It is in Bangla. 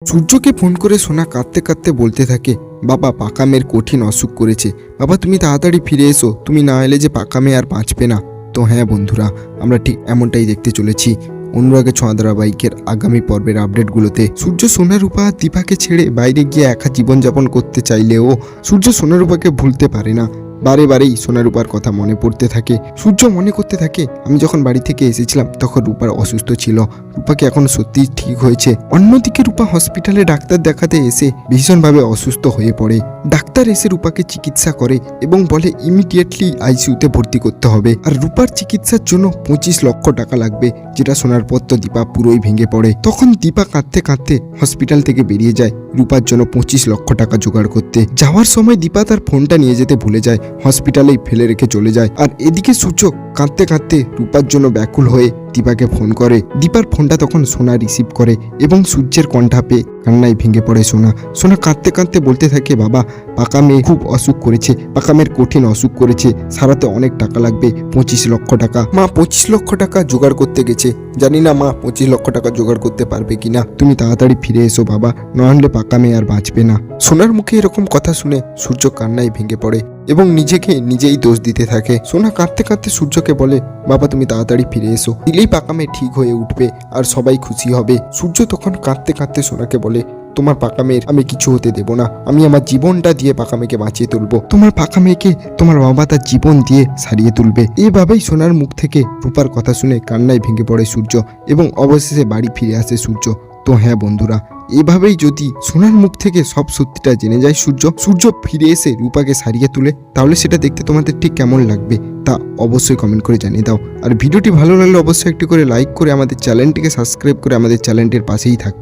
সূর্যকে ফোন করে সোনা কাঁদতে কাঁদতে বলতে থাকে, বাবা পাকা মেয়ের কঠিন অসুখ করেছে, বাবা তুমি তাড়াতাড়ি ফিরে এসো, তুমি না এলে যে পাকা মেয়ে আর বাঁচবে না। তো হ্যাঁ বন্ধুরা, আমরা ঠিক এমনটাই দেখতে চলেছি অনুরাগের ছোঁয়া ধারাবাহিকের আগামী পর্বের আপডেটগুলোতে। সূর্য সোনারূপা দীপাকে ছেড়ে বাইরে গিয়ে একা জীবনযাপন করতে চাইলেও সূর্য সোনারূপাকে ভুলতে পারে না। বারে বারেই সোনারূপার কথা মনে পড়তে থাকে। সূর্য মনে করতে থাকে, আমি যখন বাড়ি থেকে এসেছিলাম তখন রূপার অসুস্থ ছিল, রূপাকে এখন সত্যি ঠিক হয়েছে। অন্যদিকে রূপা হসপিটালে ডাক্তার দেখাতে এসে ভীষণভাবে অসুস্থ হয়ে পড়ে। ডাক্তার এসে রূপাকে চিকিৎসা করে এবং বলে ইমিডিয়েটলি আইসিইউতে ভর্তি করতে হবে, আর রূপার চিকিৎসার জন্য 25 লক্ষ টাকা লাগবে, যেটা শোনার পর তো দীপা পুরোই ভেঙে পড়ে। তখন দীপা কাঁদতে কাঁদতে হসপিটাল থেকে বেরিয়ে যায় রূপার জন্য 25 লক্ষ টাকা জোগাড় করতে। যাওয়ার সময় দীপা তার ফোনটা নিয়ে যেতে ভুলে যায়, হসপিটালেই ফেলে রেখে চলে যায়। আর এদিকে সূর্য কাঁদতে কাঁদতে রূপার জন্য ব্যাকুল হয়ে দীপাকে ফোন করে। দীপার ফোনটা তখন সোনা রিসিভ করে এবং সূর্যের কণ্ঠা পেয়ে কান্নায় ভেঙে পড়ে সোনা। সোনা কাঁদতে কাঁদতে বলতে থাকে, বাবা পাকা মেয়ে খুব অসুখ করেছে, পাকা মেয়ের কঠিন অসুখ করেছে, সারাতে অনেক টাকা লাগবে, 25 লক্ষ টাকা। মা 25 লক্ষ টাকা জোগাড় করতে গেছে, জানি না মা 25 লক্ষ টাকা জোগাড় করতে পারবে কিনা, তুমি তাড়াতাড়ি ফিরে এসো বাবা, নইলে পাকা মেয়ে আর বাঁচবে না। সোনার মুখে এরকম কথা শুনে সূর্য কান্নায় ভেঙে পড়ে এবং নিজেকে নিজেই দোষ দিতে থাকে। সোনা কাঁদতে কাঁদতে সূর্যকে বলে, বাবা তুমি তাড়াতাড়ি ফিরে এসো, দিলেই পাকা মেয়ে ঠিক হয়ে উঠবে আর সবাই খুশি হবে। সূর্য তখন কাঁদতে কাঁদতে সোনাকে বলে, তোমার পাকা মেয়ের আমি কিছু হতে দেব না, আমি আমার জীবনটা দিয়ে পাকা মেয়েকে বাঁচিয়ে তুলবো, তোমার পাকা মেয়েকে তোমার বাবা তার জীবন দিয়ে সারিয়ে তুলবে। এভাবেই সোনার মুখ থেকে রূপার কথা শুনে কান্নায় ভেঙে পড়ে সূর্য এবং অবশেষে বাড়ি ফিরে আসে সূর্য। তো হ্যাঁ বন্ধুরা, এভাবেই যদি সোনার মুখ থেকে সব সত্যিটা জেনে যায় সূর্য ফিরে এসে রূপাকে সারিয়ে তুলে, তাহলে সেটা দেখতে তোমাদের ঠিক কেমন লাগবে তা অবশ্যই কমেন্ট করে জানিয়ে দাও। আর ভিডিওটি ভালো লাগলে অবশ্যই একটি করে লাইক করে আমাদের চ্যানেলটিকে সাবস্ক্রাইব করে আমাদের চ্যানেলটির পাশেই থাক।